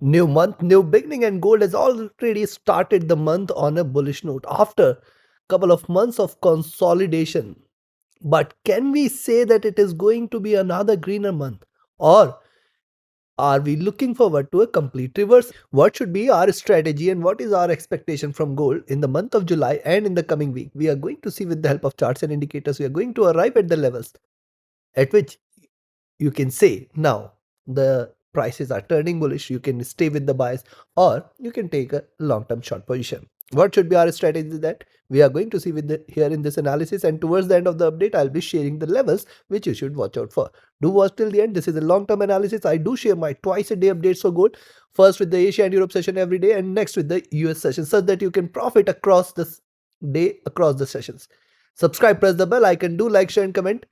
New month, new beginning, and gold has already started the month on a bullish note after couple of months of consolidation. But can we say that it is going to be another greener month? Or are we looking forward to a complete reverse? What should be our strategy and what is our expectation from gold in the month of July and in the coming week? We are going to see with the help of charts and indicators, we are going to arrive at the levels at which you can say now the prices are turning bullish. You can stay with the bias or you can take a long-term short position. What should be our strategy? That we are going to see with here in this analysis, and towards the end of the update I'll be sharing the levels which you should watch out for. Do watch till the end. This is a long-term analysis. I do share my twice a day updates for gold, first with the Asia and Europe session every day and next with the US session, so that you can profit across this day, across the sessions. Subscribe, press the bell icon, do like, share and comment.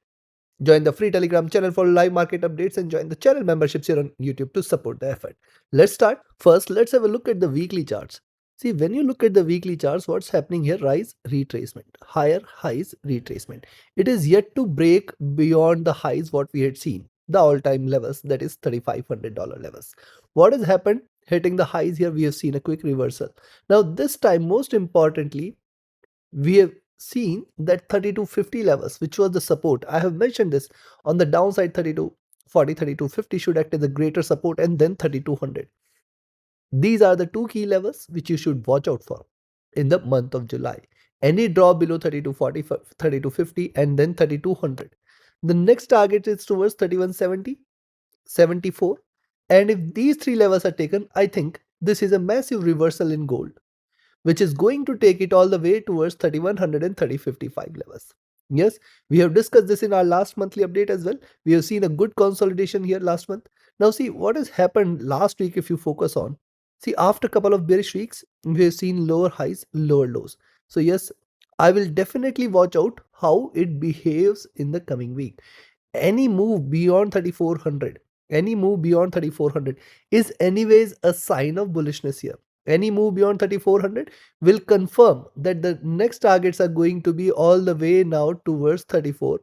Join the free Telegram channel for live market updates and join the channel memberships here on YouTube to support the effort. Let's start. First, let's have a look at the weekly charts. See, when you look at the weekly charts, what's happening here? Rise, retracement, higher highs, retracement. It is yet to break beyond the highs what we had seen, the all-time levels, that is $3,500 levels. What has happened? Hitting the highs here, we have seen a quick reversal. Now, this time, most importantly, we have seen that 3250 levels, which was the support. I have mentioned this on the downside. 3240, 3250 should act as a greater support, and then 3200. These are the two key levels which you should watch out for in the month of July. Any drop below 3240, 3250 and then 3200. The next target is towards 3170, 74. And if these three levels are taken, I think this is a massive reversal in gold, which is going to take it all the way towards 3100 and 3055 levels. Yes, we have discussed this in our last monthly update as well. We have seen a good consolidation here last month. Now see what has happened last week. If you focus on, see, after a couple of bearish weeks, we have seen lower highs, lower lows. So yes, I will definitely watch out how it behaves in the coming week. Any move beyond 3400, any move beyond 3400 is anyways a sign of bullishness here. Any move beyond 3400 will confirm that the next targets are going to be all the way now towards 34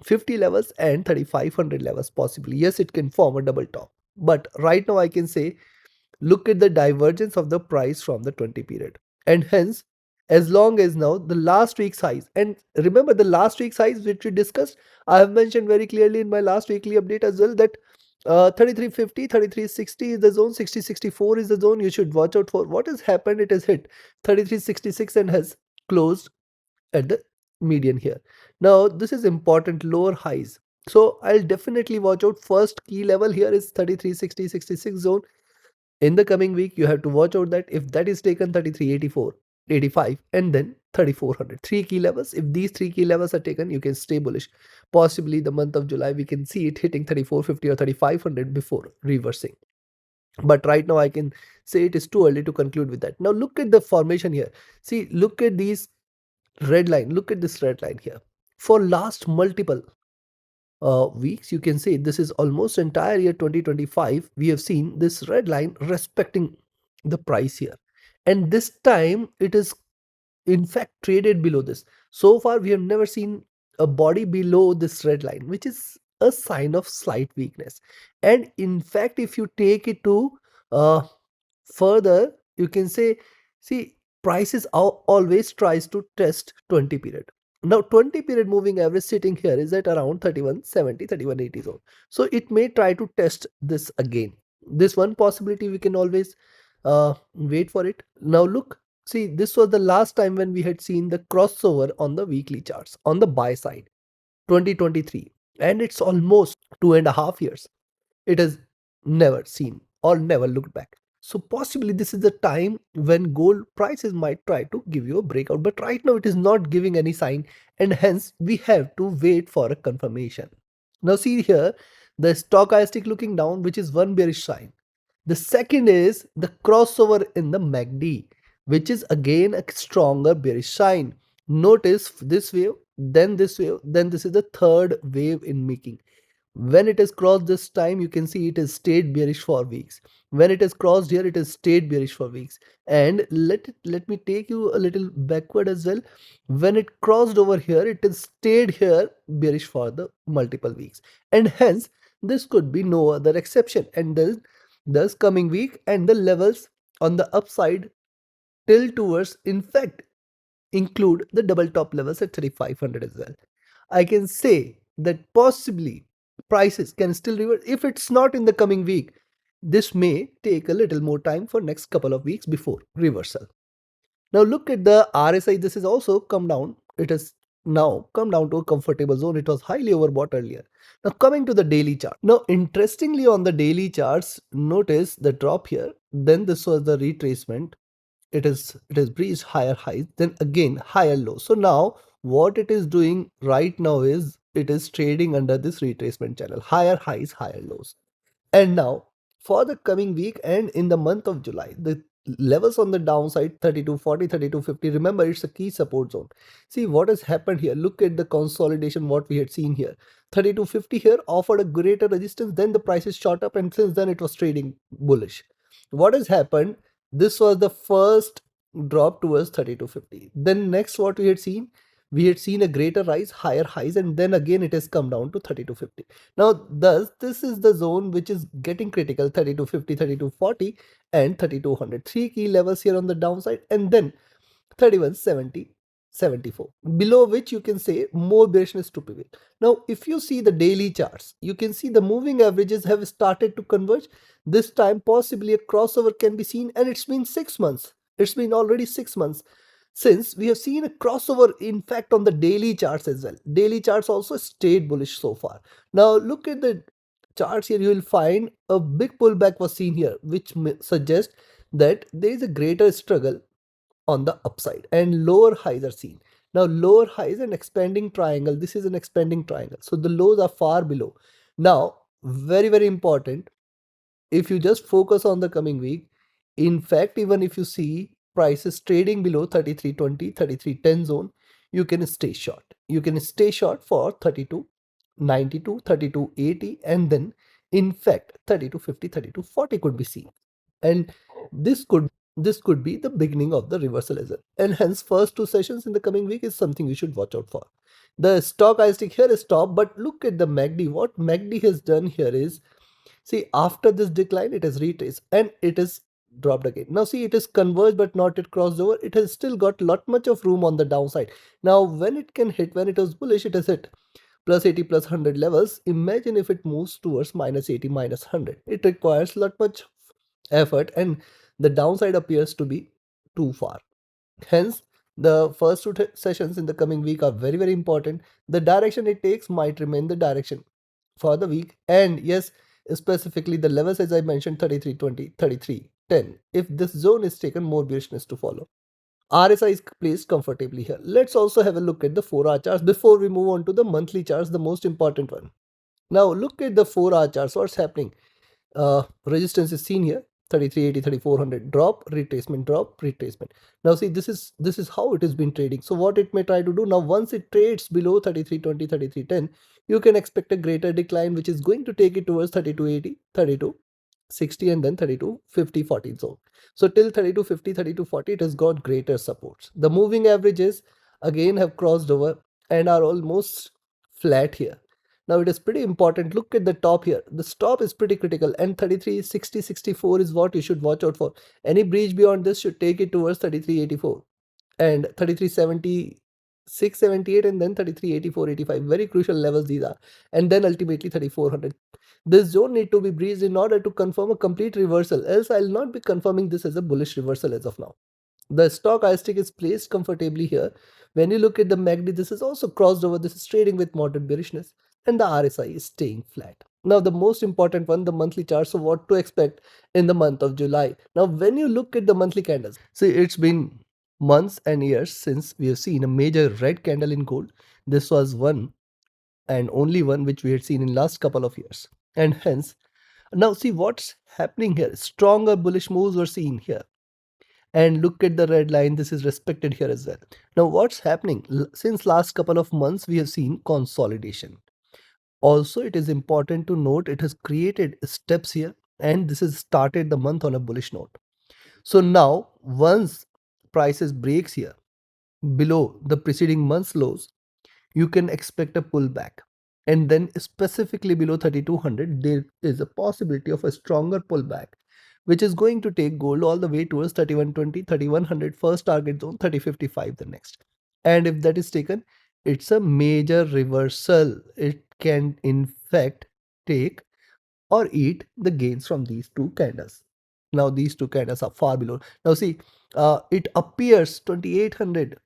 50 levels and 3500 levels possibly. Yes, it can form a double top, but right now I can say look at the divergence of the price from the 20 period, and hence as long as now the last week's highs, and remember the last week's highs which we discussed, I have mentioned very clearly in my last weekly update as well, that 3350, 3360 is the zone, 6064 is the zone you should watch out for. What has happened? It has hit 3366 and has closed at the median here. Now this is important, lower highs, so I'll definitely watch out. First key level here is 3360, 66 zone. In the coming week you have to watch out that if that is taken, 3384, 85 and then 3400, three key levels. If these three key levels are taken, you can stay bullish. Possibly the month of July we can see it hitting 3450 or 3500 before reversing, but right now I can say it is too early to conclude with that. Now look at the formation here. See, look at these red line, look at this red line here. For last multiple weeks, you can say this is almost entire year 2025, we have seen this red line respecting the price here, and this time it is in fact traded below this. So far we have never seen a body below this red line, which is a sign of slight weakness. And in fact, if you take it to uh, further, you can say, see, prices always tries to test 20 period. Now 20 period moving average sitting here is at around 3170, 3180 zone. So it may try to test this again. This one possibility, we can always wait for it. Now look, see, this was the last time when we had seen the crossover on the weekly charts on the buy side, 2023, and it's almost 2.5 years. It has never seen or never looked back. So possibly this is the time when gold prices might try to give you a breakout, but right now it is not giving any sign, and hence we have to wait for a confirmation. Now see here, the stochastic looking down, which is one bearish sign. The second is the crossover in the MACD, which is again a stronger bearish sign. Notice this wave, then this wave, then this is the third wave in making. When it has crossed this time, you can see it has stayed bearish for weeks. When it has crossed here, it has stayed bearish for weeks. And let me take you a little backward as well. When it crossed over here, it has stayed here bearish for the multiple weeks, and hence this could be no other exception. And then Thus coming week and the levels on the upside tilt towards, in fact, include the double top levels at 3500 as well. I can say that possibly prices can still revert. If it's not in the coming week, this may take a little more time for next couple of weeks before reversal. Now look at the RSI. This is also come down. It has now come down to a comfortable zone. It was highly overbought earlier. Now coming to the daily chart. Now interestingly, on the daily charts, notice the drop here. Then this was the retracement. It has breached higher highs, then again higher lows. So now what it is doing right now is it is trading under this retracement channel, higher highs, higher lows. And now for the coming week and in the month of July, the levels on the downside 3240, 3250. Remember, it's a key support zone. See what has happened here. Look at the consolidation, what we had seen here. 3250 here offered a greater resistance, then the prices shot up, and since then it was trading bullish. What has happened? This was the first drop towards 3250. Then next what we had seen a greater rise, higher highs, and then again it has come down to 3250. Now, thus, this is the zone which is getting critical, 3250, 3240 and 3200. Three key levels here on the downside, and then 3170, 74, below which you can say more bearishness to prevail. Now, if you see the daily charts, you can see the moving averages have started to converge. This time, possibly a crossover can be seen, and it's been 6 months. It's been already 6 months since we have seen a crossover, in fact, on the daily charts as well. Daily charts also stayed bullish so far. Now look at the charts here. You will find a big pullback was seen here, which suggests that there is a greater struggle on the upside and lower highs are seen. Now lower highs and expanding triangle. This is an expanding triangle, so the lows are far below. Now very important, if you just focus on the coming week, in fact, even if you see prices trading below 3320, 3310 zone, you can stay short. You can stay short for 3292, 3280, and then in fact 3250, 3240 could be seen. And this could be the beginning of the reversal as well. And hence first two sessions in the coming week is something we should watch out for. The stochastic here is stopped, but look at the MACD. What MACD has done here is, see, after this decline, it has retraced and it is dropped again. Now see, it is converged but not yet crossed over. It has still got lot much of room on the downside. Now when it can hit, when it was bullish, it has hit plus 80, plus 100 levels. Imagine if it moves towards minus 80, minus 100. It requires lot much effort and the downside appears to be too far. Hence, the first two sessions in the coming week are very important. The direction it takes might remain the direction for the week. And yes, specifically the levels as I mentioned, 3320, 3310. If this zone is taken, more bearishness to follow. RSI is placed comfortably here. Let's also have a look at the 4-hour charts before we move on to the monthly charts, the most important one. Now look at the 4-hour charts. What's happening? Resistance is seen here, 3380, 3400, drop, retracement, drop, retracement. Now see, this is how it has been trading. So what it may try to do now, once it trades below 3320, 3310, you can expect a greater decline, which is going to take it towards 3280, 3260, and then 3250, 40 zone. So till 3250, 3240, it has got greater supports. The moving averages again have crossed over and are almost flat here. Now it is pretty important. Look at the top here. The stop is pretty critical, and 3360, 64 is what you should watch out for. Any breach beyond this should take it towards 3384 and 3370, 678, and then 3384, 85. Very crucial levels these are. And then ultimately 3400. This zone need to be breached in order to confirm a complete reversal. Else I'll not be confirming this as a bullish reversal as of now. The stochastic is placed comfortably here. When you look at the MACD, this is also crossed over. This is trading with moderate bearishness, and the RSI is staying flat. Now, the most important one, the monthly chart. So, what to expect in the month of July? Now, when you look at the monthly candles, see, it's been months and years since we have seen a major red candle in gold. This was one and only one which we had seen in last couple of years, and hence now see what's happening here. Stronger bullish moves were seen here. And look at the red line, this is respected here as well. Now what's happening? Since last couple of months, we have seen consolidation. Also, it is important to note it has created steps here, and this has started the month on a bullish note. So now, once prices breaks here below the preceding month's lows, you can expect a pullback. and then specifically below 3200 there is a possibility of a stronger pullback, which is going to take gold all the way towards 3120, 3100 first target zone, 3055 the next. And if that is taken, it's a major reversal. It can in fact take or eat the gains from these two candles. Now these two candles are far below. Now see, it appears 2800,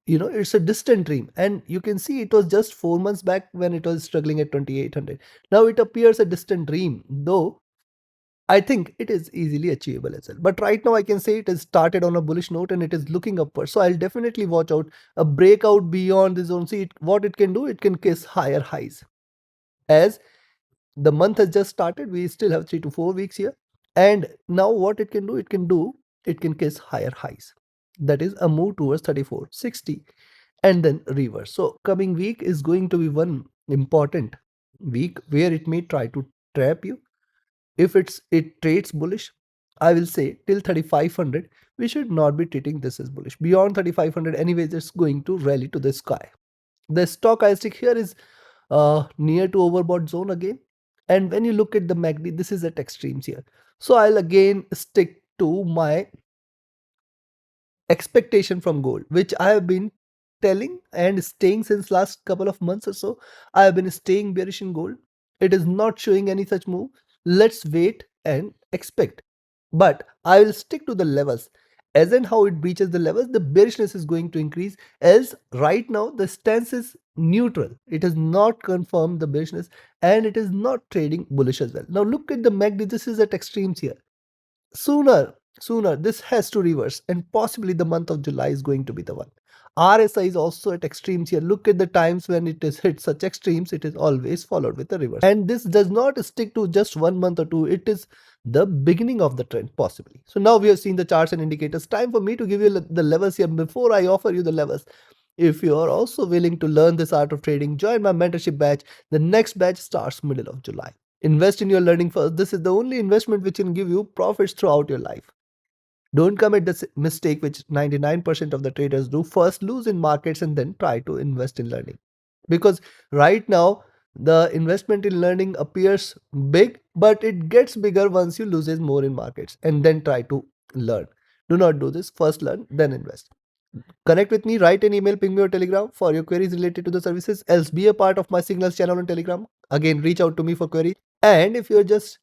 it's a distant dream, and you can see it was just 4 months back when it was struggling at 2800. Now it appears a distant dream, though I think it is easily achievable as well. But right now I can say it has started on a bullish note and it is looking upward, so I'll definitely watch out a breakout beyond the zone. See what it can do, it can kiss higher highs. As the month has just started, we still have 3 to 4 weeks here, and now what it can kiss higher highs. That is a move towards 3460 and then reverse. So coming week is going to be one important week where it may try to trap you. If it trades bullish, I will say till 3500 we should not be treating this as bullish. Beyond 3500 anyways, it's going to rally to the sky. The stochastic here is near to overbought zone again, and when you look at the MACD, this is at extremes here. So I'll again stick to my expectation from gold, which I have been telling and staying since last couple of months or so. I have been staying bearish in gold. It is not showing any such move. Let's wait and expect. But I will stick to the levels. As and how it breaches the levels, the bearishness is going to increase. As right now, the stance is neutral. It has not confirmed the bearishness and it is not trading bullish as well. Now look at the MACD. This is at extremes here. Sooner this has to reverse, and possibly the month of July is going to be the one. RSI is also at extremes here. Look at the times when it is hit such extremes, it is always followed with a reverse, and this does not stick to just 1 month or two. It is the beginning of the trend possibly. So now we have seen the charts and indicators. Time for me to give you the levels here. Before I offer you the levels, if you are also willing to learn this art of trading, join my mentorship batch. The next batch starts middle of July. Invest in your learning first. This is the only investment which can give you profits throughout your life. Don't commit the mistake which 99% of the traders do. First lose in markets and then try to invest in learning. Because right now, the investment in learning appears big, but it gets bigger once you loses more in markets and then try to learn. Do not do this. First learn, then invest. Connect with me, write an email, ping me or telegram for your queries related to the services. Else be a part of my signals channel on Telegram. Again, reach out to me for queries. And if you're just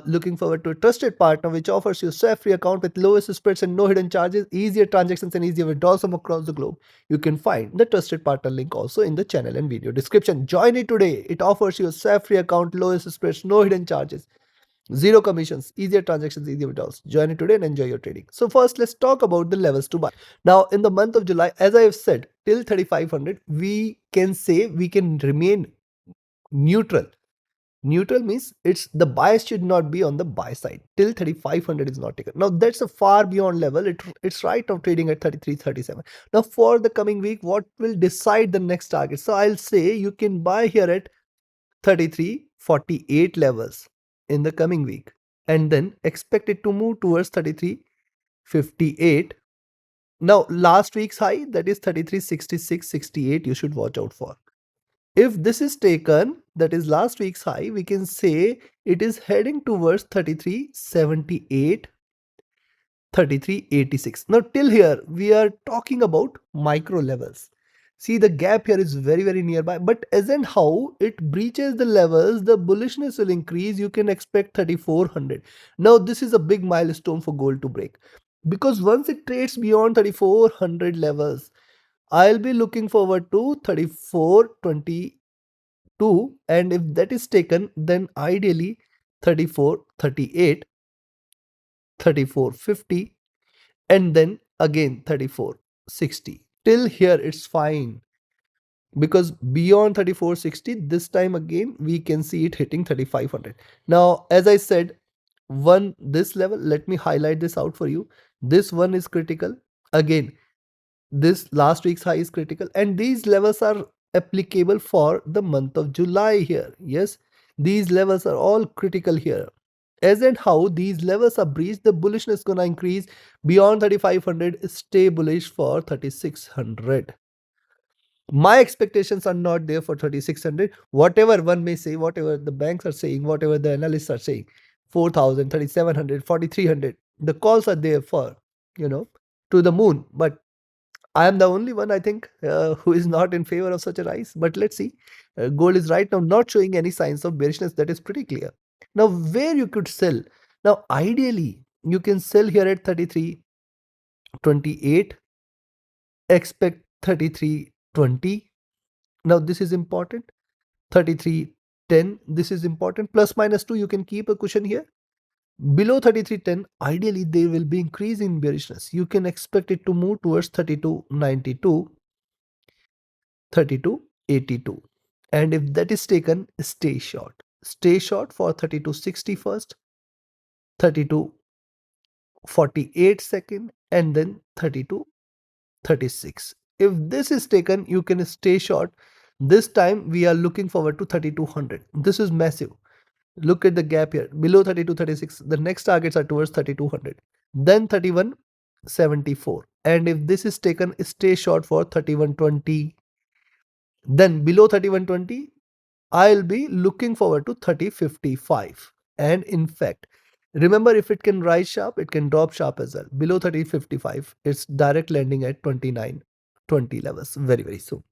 looking forward to a trusted partner which offers you a free account with lowest spreads and no hidden charges, easier transactions and easier withdrawals from across the globe, you can find the trusted partner link also in the channel and video description. Join it today. It offers you a free account, lowest spreads, no hidden charges, zero commissions, easier transactions, easier withdrawals. Join it today and enjoy your trading. So first, let's talk about the levels to buy. Now, in the month of July, as I have said, till 3500, we can say we can remain neutral. Neutral means it's the bias should not be on the buy side till 3500 is not taken. Now that's a far beyond level. It's right of trading at 33, 37. Now for the coming week, what will decide the next target? So I'll say you can buy here at 33.48 levels in the coming week, and then expect it to move towards 33.58. Now last week's high, that is 33.66.68, you should watch out for. If this is taken, that is last week's high, we can say it is heading towards 33.78, 33.86. Now till here we are talking about micro levels. See, the gap here is very, very nearby, but as and how it breaches the levels, the bullishness will increase. You can expect 3400. Now this is a big milestone for gold to break, because once it trades beyond 3400 levels, I'll be looking forward to 3422, and if that is taken, then ideally 3438, 3450, and then again 3460. Till here it's fine, because beyond 3460, this time again we can see it hitting 3500. Now as I said, this level, let me highlight this out for you. This one is critical. Again, this last week's high is critical, and these levels are applicable for the month of July here. Yes, these levels are all critical here. As and how these levels are breached, the bullishness gonna increase beyond 3500. Stay bullish for 3600. My expectations are not there for 3600. Whatever one may say, whatever the banks are saying, whatever the analysts are saying, 4000, 3700, 4300, the calls are there for, to the moon. But I am the only one, I think, who is not in favor of such a rise. But let's see. Gold is right now not showing any signs of bearishness. That is pretty clear. Now, where you could sell? Now, ideally, you can sell here at 33.28. Expect 33.20. Now, this is important. 33.10. This is important. Plus minus 2, you can keep a cushion here. Below 33.10, ideally, there will be increase in bearishness. You can expect it to move towards 32.92. 32.82, and if that is taken, stay short for 32.60 first, 32.48 second, and then 32.36. If this is taken, you can stay short. This time we are looking forward to 3200. This is massive. Look at the gap here below 32.36. The next targets are towards 3200, then 31.74, and if this is taken, stay short for 31.20. Then below 31.20, I'll be looking forward to 30.55. And in fact, remember, if it can rise sharp, it can drop sharp as well. Below 30.55, it's direct landing at 29.20 levels very, very soon.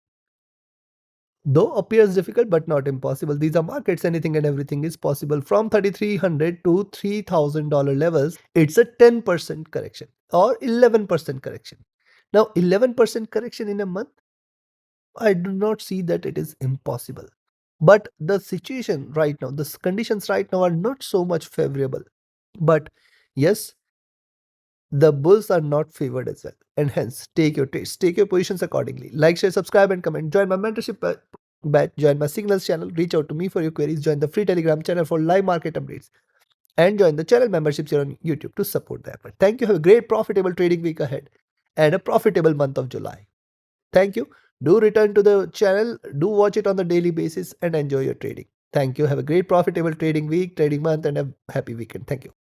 Though appears difficult, but not impossible. These are markets, anything and everything is possible. From 3,300 to $3,000 levels, it's a 10% correction or 11% correction. Now, 11% correction in a month, I do not see that it is impossible. But the situation right now, the conditions right now are not so much favorable. But yes, the bulls are not favored as well. And hence, take your trades, take your positions accordingly. Like, share, subscribe, and comment. Join my mentorship batch, join my signals channel, reach out to me for your queries, join the free Telegram channel for live market updates, and join the channel memberships here on YouTube to support the effort. Thank you. Have a great profitable trading week ahead and a profitable month of July. Thank you. Do return to the channel, do watch it on the daily basis and enjoy your trading. Thank you. Have a great profitable trading week, trading month, and a happy weekend. Thank you.